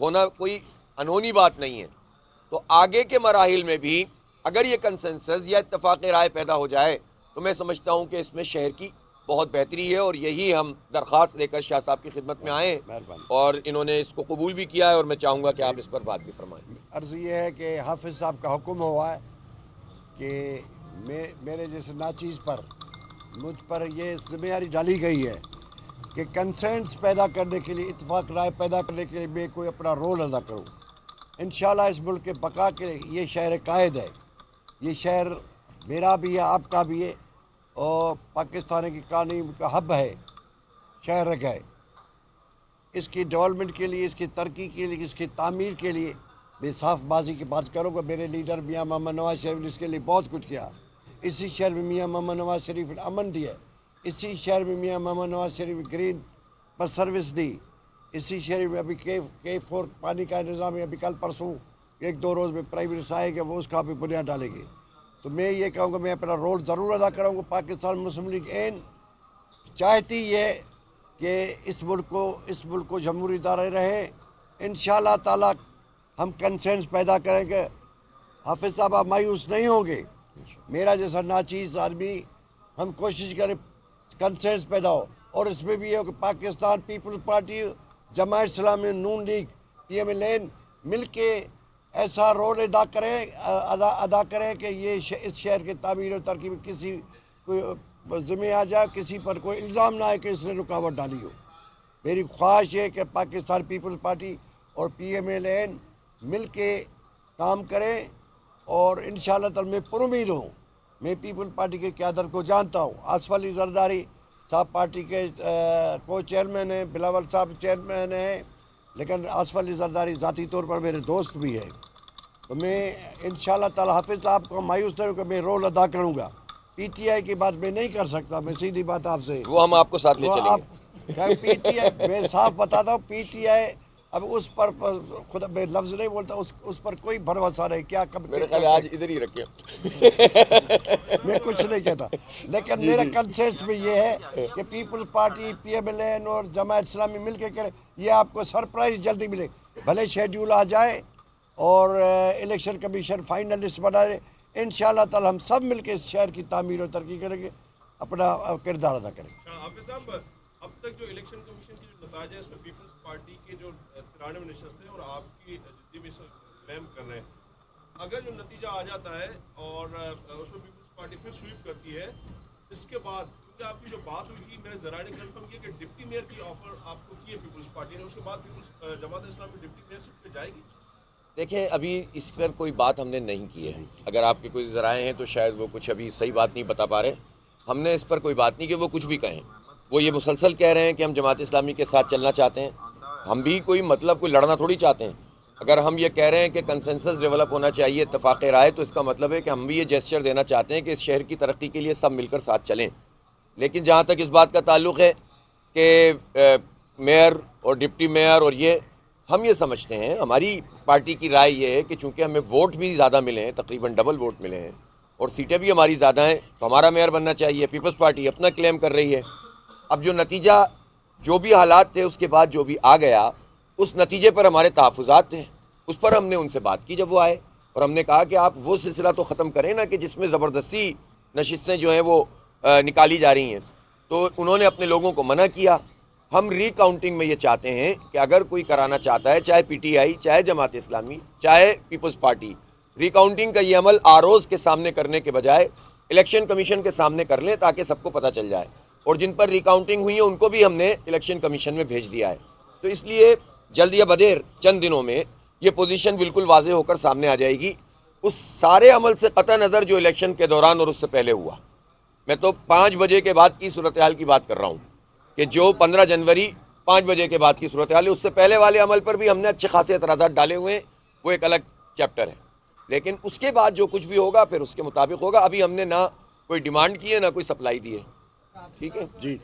ہونا کوئی انہونی بات نہیں ہے. تو آگے کے مراحل میں بھی اگر یہ کنسنسس یا اتفاق رائے پیدا ہو جائے تو میں سمجھتا ہوں کہ اس میں شہر کی بہت بہتری ہے، اور یہی ہم درخواست لے کر شاہ صاحب کی خدمت میں آئے اور انہوں نے اس کو قبول بھی کیا ہے، اور میں چاہوں گا کہ آپ اس پر بات بھی فرمائیں. عرض یہ ہے کہ حافظ صاحب کا حکم ہوا ہے کہ میرے جیسے ناچیز پر مجھ پر یہ ذمہ داری ڈالی گئی ہے کہ کنسنس پیدا کرنے کے لیے، اتفاق رائے پیدا کرنے کے لیے میں کوئی اپنا رول ادا کروں. انشاءاللہ اس ملک کے بقا کے یہ شہر قائد ہے، یہ شہر میرا بھی ہے، آپ کا بھی ہے، اور پاکستان کی کہانی کا ہب ہے شہر ہے. اس کی ڈیولپمنٹ کے لیے، اس کی ترقی کے لیے، اس کی تعمیر کے لیے میں صاف بازی کی بات کروں گا. میرے لیڈر میاں محمد نواز شریف نے اس کے لیے بہت کچھ کیا. اسی شہر میں میاں محمد نواز شریف نے امن دیا، اسی شہر میں میاں محمد نواز شریف نے گرین پر سروس دی، اسی شہر میں ابھی کے 4 پانی کا نظام ہے. ابھی کل پرسوں 1-2 روز میں پرائم منسٹر آئے گا، وہ اس کا بھی بنیاد ڈالیں گے. تو میں یہ کہوں گا میں اپنا رول ضرور ادا کروں گا. پاکستان مسلم لیگ چاہتی ہے کہ اس ملک کو جمہوری ادارے رہے. انشاءاللہ تعالی ہم کنسنس پیدا کریں گے. حافظ صاحب آپ مایوس نہیں ہوں گے، میرا جیسا ناچیز آدمی، ہم کوشش کریں کنسنس پیدا ہو. اور اس میں بھی یہ ہو کہ پاکستان پیپلز پارٹی، جماعت اسلامی، نون لیگ، PMLN مل کے ایسا رول ادا کریں کہ یہ اس شہر کے تعمیر اور ترقی میں کسی کوئی ذمہ آ جائے، کسی پر کوئی الزام نہ آئے کہ اس نے رکاوٹ ڈالی ہو. میری خواہش ہے کہ پاکستان پیپلز پارٹی اور PMLN مل کے کام کریں، اور انشاءاللہ تعالی میں پر امید ہوں. میں پیپلز پارٹی کے قیادت کو جانتا ہوں. آصف علی زرداری صاحب پارٹی کے کو چیئرمین ہیں، بلاول صاحب چیئرمین ہیں، لیکن آصف علی زرداری ذاتی طور پر میرے دوست بھی ہیں. تو میں انشاءاللہ تعالی حافظ صاحب کو مایوس نہیں ہوں کہ میں رول ادا کروں گا. PTI کی بات میں نہیں کر سکتا، میں سیدھی بات آپ سے، وہ ہم آپ کو ساتھ لے چلیں گے. PTI میں صاف بتاتا ہوں، PTI اب اس پر خدا میں لفظ نہیں بولتا، اس پر کوئی بھروسہ نہیں. کیا میرے خیال آج ادھر ہی رکھے. میں کچھ نہیں کہتا، لیکن میرا کنسنس میں یہ ہے کہ پیپلز پارٹی، PMLN اور جماعت اسلامی مل کے کرے. یہ آپ کو سرپرائز جلدی ملے، بھلے شیڈیول آ جائے اور الیکشن کمیشن فائنل لسٹ بنائے. انشاءاللہ تعالی ہم سب مل کے اس شہر کی تعمیر اور ترقی کریں گے، اپنا کردار ادا کریں گے. حافظ صاحب، اب تک جو الیکشن کمیشن کی جو نتائج ہے اس میں پیپلز پارٹی کے جو 93 نشستیں اور آپ کی جتنی بھی کلیم کر رہے ہیں، اگر جو نتیجہ آ جاتا ہے اور اس میں پیپلز پارٹی پھر سویپ کرتی ہے، اس کے بعد کیونکہ آپ کی جو بات ہوئی تھی میرے ذرائع نے کنفرم کیا کہ ڈپٹی میئر کی آفر آپ کو کی ہے پیپلز پارٹی نے، اس کے بعد Peoples Jamaat Islami deputy mayor شپ پہ جائے گی؟ دیکھیں ابھی اس پر کوئی بات ہم نے نہیں کی ہے. اگر آپ کے کوئی ذرائع ہیں تو شاید وہ کچھ ابھی صحیح بات نہیں بتا پا رہے. ہم نے اس پر کوئی بات نہیں کہ وہ کچھ بھی کہیں. وہ یہ مسلسل کہہ رہے ہیں کہ ہم جماعت اسلامی کے ساتھ چلنا چاہتے ہیں. ہم بھی کوئی کوئی لڑنا تھوڑی چاہتے ہیں. اگر ہم یہ کہہ رہے ہیں کہ کنسنسس ڈیولپ ہونا چاہیے، اتفاق رائے، تو اس کا مطلب ہے کہ ہم بھی یہ جیسچر دینا چاہتے ہیں کہ اس شہر کی ترقی کے لیے سب مل کر ساتھ چلیں. لیکن جہاں تک اس بات کا تعلق ہے کہ میئر اور ڈپٹی میئر اور یہ، ہم یہ سمجھتے ہیں، ہماری پارٹی کی رائے یہ ہے کہ چونکہ ہمیں ووٹ بھی زیادہ ملے ہیں، تقریباً ڈبل ووٹ ملے ہیں، اور سیٹیں بھی ہماری زیادہ ہیں، تو ہمارا میئر بننا چاہیے. پیپلز پارٹی اپنا کلیم کر رہی ہے. اب جو نتیجہ، جو بھی حالات تھے اس کے بعد جو بھی آ گیا، اس نتیجے پر ہمارے تحفظات تھے. اس پر ہم نے ان سے بات کی جب وہ آئے، اور ہم نے کہا کہ آپ وہ سلسلہ تو ختم کریں نا کہ جس میں زبردستی نشستیں جو ہیں وہ نکالی جا رہی ہیں. تو انہوں نے اپنے لوگوں کو منع کیا. ہم ری کاؤنٹنگ میں یہ چاہتے ہیں کہ اگر کوئی کرانا چاہتا ہے، چاہے PTI، چاہے جماعت اسلامی، چاہے پیپلز پارٹی، ری کاؤنٹنگ کا یہ عمل ROs کے سامنے کرنے کے بجائے الیکشن کمیشن کے سامنے کر لیں تاکہ سب کو پتہ چل جائے. اور جن پر ری کاؤنٹنگ ہوئی ہے ان کو بھی ہم نے الیکشن کمیشن میں بھیج دیا ہے. تو اس لیے جلد یا بدیر چند دنوں میں یہ پوزیشن بالکل واضح ہو کر سامنے آ جائے گی. اس سارے عمل سے قطع نظر جو الیکشن کے دوران اور اس سے پہلے ہوا، میں تو 5 بجے کے بعد کی صورتحال کی بات کر رہا ہوں کہ جو 15 جنوری 5 بجے کے بعد کی صورتحال ہے، اس سے پہلے والے عمل پر بھی ہم نے اچھے خاصے اعتراضات ڈالے ہوئے ہیں. وہ ایک الگ چیپٹر ہے. لیکن اس کے بعد جو کچھ بھی ہوگا پھر اس کے مطابق ہوگا. ابھی ہم نے نہ کوئی ڈیمانڈ کی ہے، نہ کوئی سپلائی دی ہے. ٹھیک ہے جی.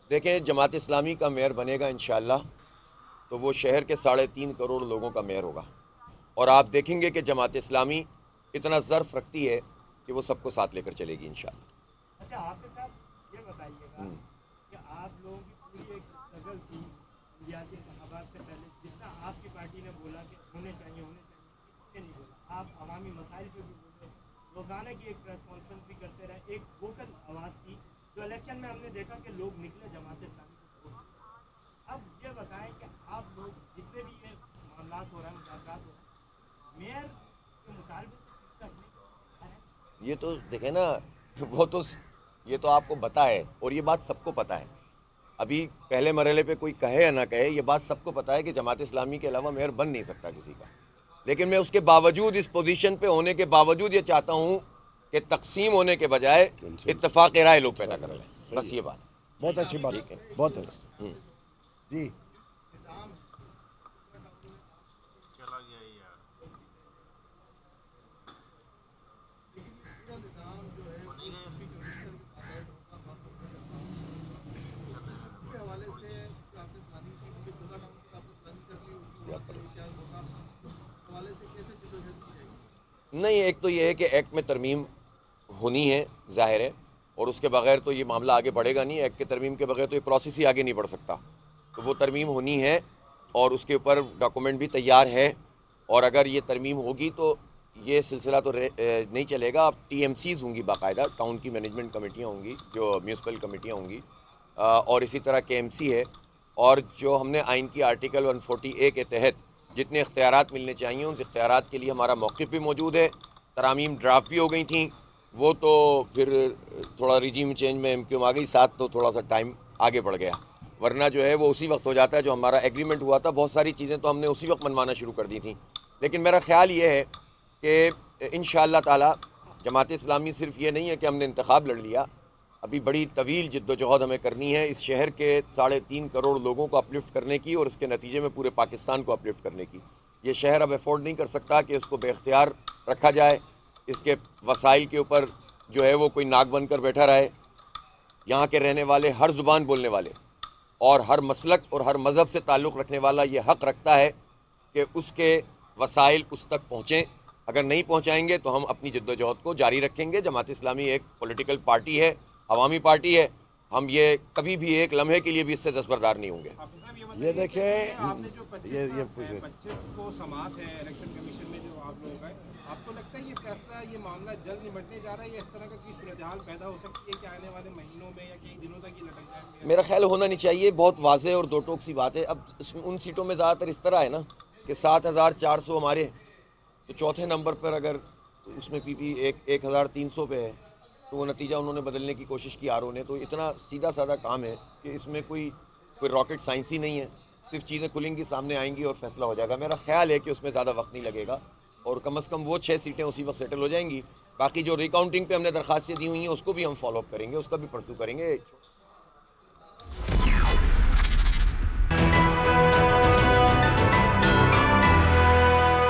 دیکھیں جماعت اسلامی کا میئر بنے گا انشاءاللہ تو وہ شہر کے 3.5 کروڑ لوگوں کا میئر ہوگا، اور آپ دیکھیں گے کہ جماعت اسلامی اتنا ظرف رکھتی ہے کہ وہ سب کو ساتھ لے کر چلے گی انشاءاللہ۔ اچھا آپ کے ساتھ یہ بتائیے گا کہ آپ لوگوں کی پوری ایک اسٹرگل تھی ریاضی انتخابات سے پہلے، جتنا آپ کی پارٹی نے بولا کہ ہونے چاہیے نہیں بولا، آپ عوامی مسائل پہ بھی بولے، روزانہ کی ایک پریس کانفرنس بھی کرتے رہے، ایک ووکل آواز تھی جو الیکشن میں ہم نے دیکھا کہ لوگ نکلے جماعت اسلامی کو ووٹ۔ اب یہ بتائیں کہ آپ لوگ جتنے بھی یہ معاملات ہو رہے ہیں، مذاکرات ہو رہے ہیں، میئر کے مطالبے سے یہ تو دیکھیں نا، وہ تو یہ تو آپ کو پتہ ہے اور یہ بات سب کو پتہ ہے، ابھی پہلے مرحلے پہ کوئی کہے یا نہ کہے یہ بات سب کو پتہ ہے کہ جماعت اسلامی کے علاوہ میئر بن نہیں سکتا کسی کا، لیکن میں اس کے باوجود، اس پوزیشن پہ ہونے کے باوجود یہ چاہتا ہوں کہ تقسیم ہونے کے بجائے اتفاق رائے لوگ پیدا کر لیں، بس یہ بات۔ بہت اچھی بات ہے، بہت اچھی جی۔ نہیں، ایک تو یہ ہے کہ ایکٹ میں ترمیم ہونی ہے، ظاہر ہے، اور اس کے بغیر تو یہ معاملہ آگے بڑھے گا نہیں، ایکٹ کے ترمیم کے بغیر تو یہ پروسیس ہی آگے نہیں بڑھ سکتا، تو وہ ترمیم ہونی ہے اور اس کے اوپر ڈاکومنٹ بھی تیار ہے، اور اگر یہ ترمیم ہوگی تو یہ سلسلہ تو نہیں چلے گا، اب ٹی ایم سیز ہوں گی، باقاعدہ ٹاؤن کی مینجمنٹ کمیٹیاں ہوں گی، جو میونسپل کمیٹیاں ہوں گی، اور اسی طرح کے ایم سی ہے، اور جو ہم نے آئین کی آرٹیکل 140A کے تحت جتنے اختیارات ملنے چاہیے ان اختیارات کے لیے ہمارا موقف بھی موجود ہے، ترامیم ڈرافٹ بھی ہو گئی تھیں، وہ تو پھر تھوڑا ریجیم چینج میں MQM آ گئی ساتھ، تو تھوڑا سا ٹائم آگے بڑھ گیا، ورنہ جو ہے وہ اسی وقت ہو جاتا ہے جو ہمارا ایگریمنٹ ہوا تھا، بہت ساری چیزیں تو ہم نے اسی وقت منوانا شروع کر دی تھیں، لیکن میرا خیال یہ ہے کہ انشاءاللہ تعالی جماعت اسلامی صرف یہ نہیں ہے کہ ہم نے انتخاب لڑ لیا، ابھی بڑی طویل جد و جہد ہمیں کرنی ہے اس شہر کے 3.5 کروڑ لوگوں کو اپلفٹ کرنے کی، اور اس کے نتیجے میں پورے پاکستان کو اپلفٹ کرنے کی۔ یہ شہر اب افورڈ نہیں کر سکتا کہ اس کو بے اختیار رکھا جائے، اس کے وسائل کے اوپر جو ہے وہ کوئی ناک بن کر بیٹھا رہے۔ یہاں کے رہنے والے، ہر زبان بولنے والے اور ہر مسلک اور ہر مذہب سے تعلق رکھنے والا یہ حق رکھتا ہے کہ اس کے وسائل اس تک پہنچیں، اگر نہیں پہنچائیں گے تو ہم اپنی جد و جہد کو جاری رکھیں گے۔ جماعت اسلامی ایک پولیٹیکل پارٹی ہے، عوامی پارٹی ہے، ہم یہ کبھی بھی ایک لمحے کے لیے بھی اس سے دستبردار نہیں ہوں گے۔ یہ دیکھیں، آپ نے جو 25 کو سماعت ہے الیکشن کمیشن میں جو آپ لوگوں کا ہے، آپ کو لگتا ہے یہ فیصلہ، یہ معاملہ جلد نمٹنے جا رہا ہے یا اس طرح کا کوئی صورتحال پیدا ہو سکتی ہے کہ آنے والے مہینوں میں یا کئی دنوں تک یہ لٹک جائے؟ میرا خیال ہونا نہیں چاہیے، بہت واضح اور دو ٹوک سی بات ہے۔ اب ان سیٹوں میں زیادہ تر اس طرح ہے نا کہ 7,400 ہمارے، تو چوتھے نمبر پر اگر اس میں پی پی 1,300 پہ ہے تو وہ نتیجہ انہوں نے بدلنے کی کوشش کی RO نے، تو اتنا سیدھا سادہ کام ہے کہ اس میں کوئی راکٹ سائنس ہی نہیں ہے، صرف چیزیں کھلیں گی، سامنے آئیں گی اور فیصلہ ہو جائے گا۔ میرا خیال ہے کہ اس میں زیادہ وقت نہیں لگے گا اور کم از کم وہ 6 سیٹیں اسی وقت سیٹل ہو جائیں گی۔ باقی جو ریکاؤنٹنگ پہ ہم نے درخواستیں دی ہوئی ہیں اس کو بھی ہم فالو اپ کریں گے، اس کا بھی پرسو کریں گے۔